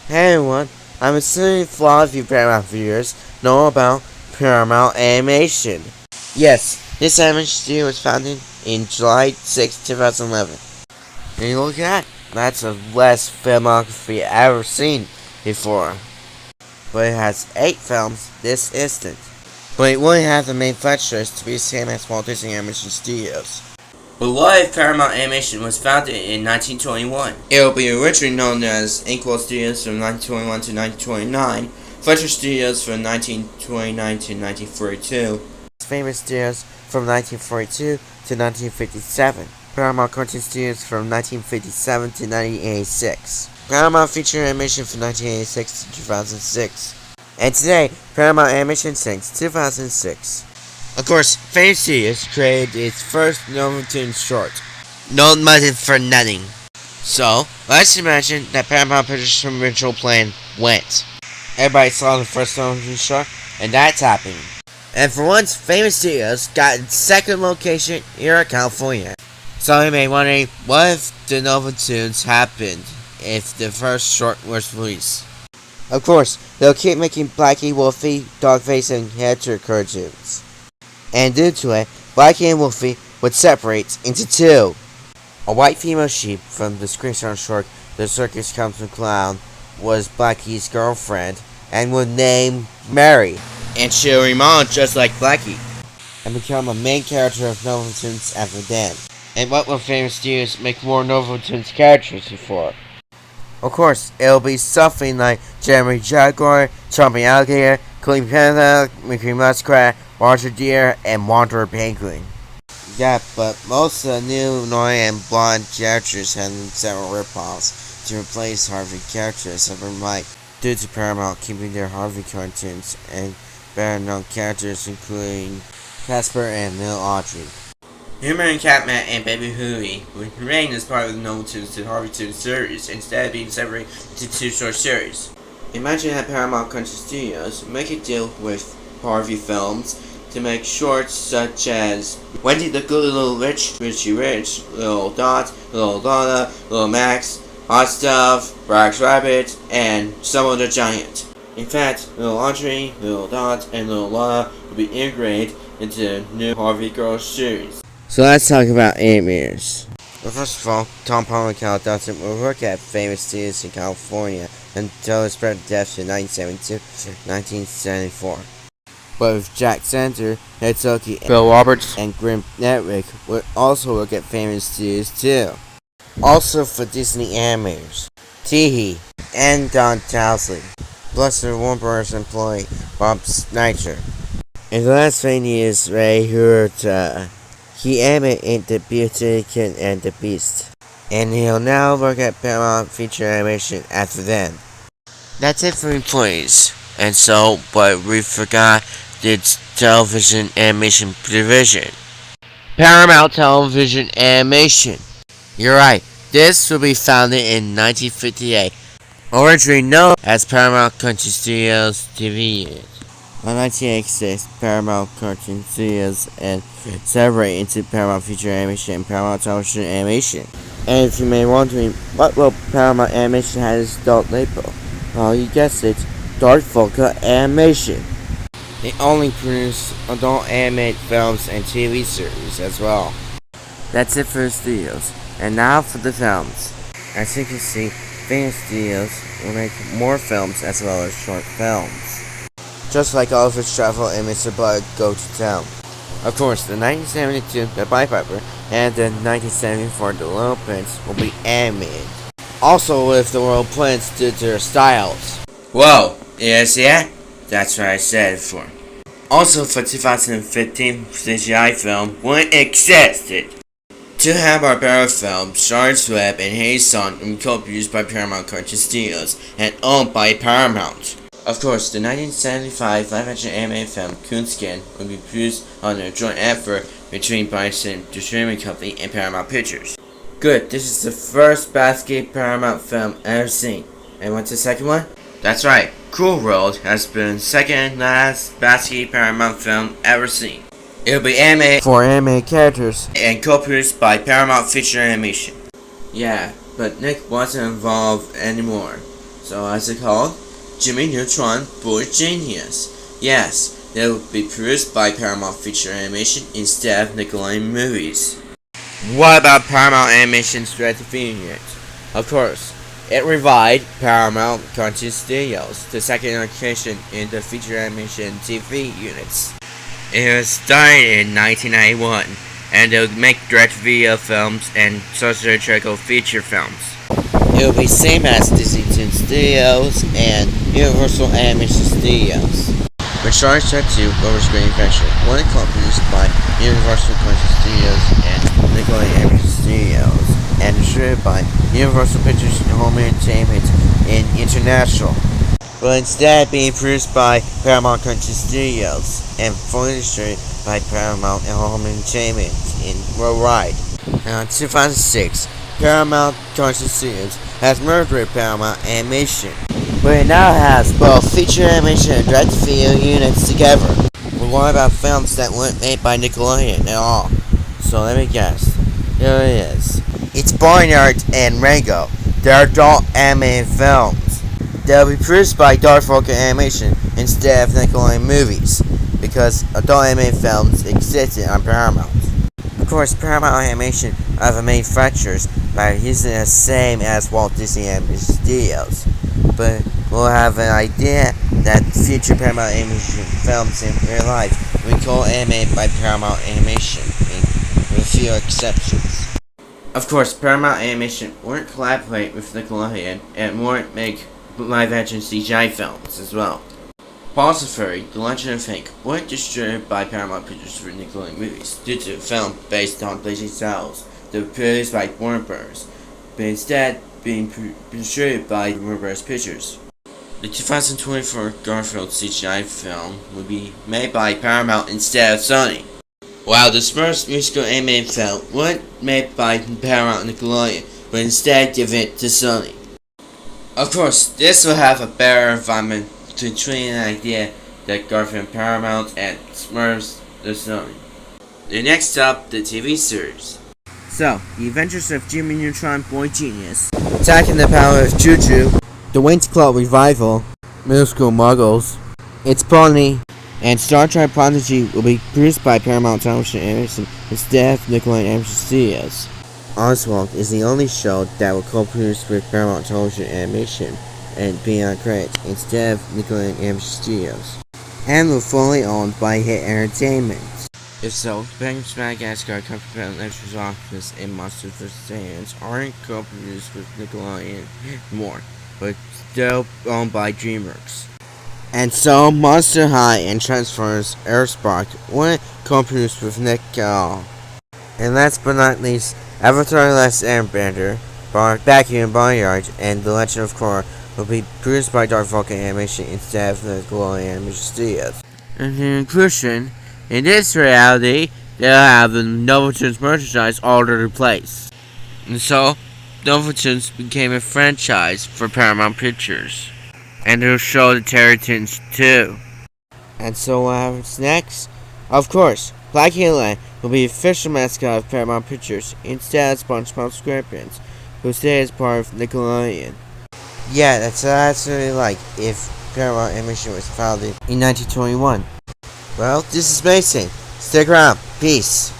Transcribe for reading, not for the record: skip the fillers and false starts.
Hey everyone, I'm assuming a lot of you Paramount viewers know about Paramount Animation. Yes, this animation studio was founded in July 6, 2011. And you look at that, that's the best filmography I've ever seen before. But it has 8 films this instant. But it wouldn't have the main franchise to be the same as Walt Disney Animation Studios. But what if Paramount Animation was founded in 1921? It will be originally known as Inkwell Studios from 1921 to 1929, Fletcher Studios from 1929 to 1942, Famous Studios from 1942 to 1957, Paramount Cartoon Studios from 1957 to 1986, Paramount Feature Animation from 1986 to 2006, and today, Paramount Animation since 2006. Of course, Famous Studios created its first Novotoon short, No Money for Nothing. So, let's imagine that Paramount Pictures' original plan went. Everybody saw the first Novotoon short, and that's happening. And for once, Famous Studios got its second location here in California. So you may be wondering, what if the Novotoons happened if the first short was released? Of course, they'll keep making Blackie, Wolfie, Dogface, and Hector cartoons. And due to it, Blackie and Wolfie would separate into 2. A white female sheep from the screenshot short The Circus Comes from Clown was Blackie's girlfriend and would name Mary. And she'll remodel just like Blackie and become a main character of Novotoons after then. And what will Famous Studios make more Novotoons characters before? Of course, it'll be something like Jeremy Jaguar, Chomping Alligator, Clean Panther, Mickey Muskrat, Roger Deer, and Wanderer Penguin. Yeah, but most of the new annoying and blonde characters had several ripoffs to replace Harvey characters overnight due to Paramount keeping their Harvey cartoons and better known characters including Casper and Lil Audrey. Humor and Catman and Baby Huey would remain as part of the Novotoons to Harvey Toon series instead of being separated into 2 short series. Imagine that Paramount Country Studios make a deal with Harvey Films to make shorts such as Wendy the Good Little Witch, Richie Rich, Little Dot, Little Donna, Little Max, Hot Stuff, Rex Rabbit, and Summer the Giant. In fact, Little Audrey, Little Dot, and Little Lana will be integrated into the new Harvey Girls series. So let's talk about animators. Well, first of all, Tom Palmacao doesn't work at Famous Studios in California until his parents' death in 1974. But with Jack Center, Hitsuki, Bill Roberts, and Grim Netwick would also work at Famous Studios too. Also for Disney animators, Teehee and Don Towsley, plus their Warner Bros. Employee Bob Snyder. And the last thing is Ray Hurta. He animated The Beauty and the Beast, and he'll now work at Paramount Feature Animation after then. That's it for employees. And so, but we forgot its television animation division. Paramount Television Animation. You're right, this will be founded in 1958, originally known as Paramount Country Studios TV Unit. In 1986, Paramount Cartoon Studios and separated into Paramount Feature Animation and Paramount Television Animation. And if you may be wondering, what will Paramount Animation have as adult label? Well, you guessed it, Dark Folka Animation. They only produce adult animated films and TV series as well. That's it for the studios. And now for the films. As you can see, Famous Studios will make more films as well as short films. Just like Oliver's Travel and Mr. Bug Go to Town. Of course, the 1972 The Pied Piper and the 1974 The Little Prince will be animated. Also with the Royal Prince due to their styles. Whoa, yes, yeah? That's what I said before. Also for 2015 CGI film wouldn't exist. 2 Hanna-Barbera films, Charlotte's Web and Hey Son, will be co-produced by Paramount Cartoon Studios and owned by Paramount. Of course, the 1975 live-action animated film Coonskin will be produced under a joint effort between Bison, the streaming company, and Paramount Pictures. Good, this is the first basket Paramount film ever seen. And what's the second one? That's right, Cool World has been the second last basket Paramount film ever seen. It'll be animated for animated characters and co-produced by Paramount Feature Animation. Yeah, but Nick wasn't involved anymore. So as it called, Jimmy Neutron Boy Genius. Yes, they will be produced by Paramount Feature Animation instead of Nickelodeon Movies. What about Paramount Animation's direct-to-video unit? Of course, it revived Paramount Cartoon Studios, the second location in the feature animation TV units. It was started in 1991, and it would make direct-to-video films and sociological feature films. It will be same as Disney Toon Studios and Universal Animation Studios. When Star Trek 2 over-screen adventure, one co-produced by Universal Cartoon Studios and Nickelodeon Animation Studios, and distributed by Universal Pictures and Home Entertainment in International, but instead being produced by Paramount Cartoon Studios and fully distributed by Paramount and Home Entertainment in worldwide. Now, in 2006, Paramount Cartoon Studios has merged with Paramount Animation, but it now has both feature animation and direct-to-video units together. But what about films that weren't made by Nickelodeon at all? So let me guess. Here it is. It's Barnyard and Rango. They're adult animated films. They'll be produced by Dark Focus Animation instead of Nickelodeon Movies, because adult animated films existed on Paramount. Of course, Paramount Animation are the manufacturers by using the same as Walt Disney Animation Studios, but we'll have an idea that future Paramount Animation films in real life will be co-animated by Paramount Animation, with a few exceptions. Of course, Paramount Animation won't collaborate with Nickelodeon and won't make live-action CGI films as well. Paws of Fury, The Legend of Hank, weren't distributed by Paramount Pictures for Nickelodeon Movies due to a film based on Blazing Saddles that was produced by Warner Bros., but instead being distributed by Warner Bros. Pictures. The 2024 Garfield CGI film will be made by Paramount instead of Sony, while the Smurfs musical animated film wasn't made by Paramount and Nickelodeon, but instead given it to Sony. Of course, this will have a better environment to train an idea that Garfield Paramount and Smurfs the Sony. The next up, the TV series. So, The Adventures of Jimmy Neutron Boy Genius, Attacking the Power of Choo-Choo, The Winx Club Revival, Middle School Muggles, It's Pony, and Star Trek Prodigy will be produced by Paramount Television Animation instead of Nickelodeon Animation Studios. Oswald is the only show that will co-produce with Paramount Television Animation and be on credit instead of Nickelodeon Animation Studios, and will fully owned by Hit Entertainment. If so, Penguins Madagascar, Comfort Lectures Office, and Monsters vs. Aliens aren't co-produced with Nickelodeon anymore, but still owned by DreamWorks. And so, Monster High and Transformers Airspot weren't co-produced with Nick at all. And last but not least, Avatar: The Last Airbender, Vacuum Barnyard, and The Legend of Korra will be produced by Dark Focus Animation instead of Nickelodeon Animation Studios. And in conclusion, in this reality, they'll have the Novotunes merchandise all over the place. And so, Novotunes became a franchise for Paramount Pictures. And it'll show the Terratoons too. And so what happens next? Of course, Blackie and Lang will be the official mascot of Paramount Pictures instead of SpongeBob SquarePants, who stays as part of Nickelodeon. Yeah, that's absolutely like if Paramount Animation was founded in 1921. Well, this is Mason. Stick around. Peace.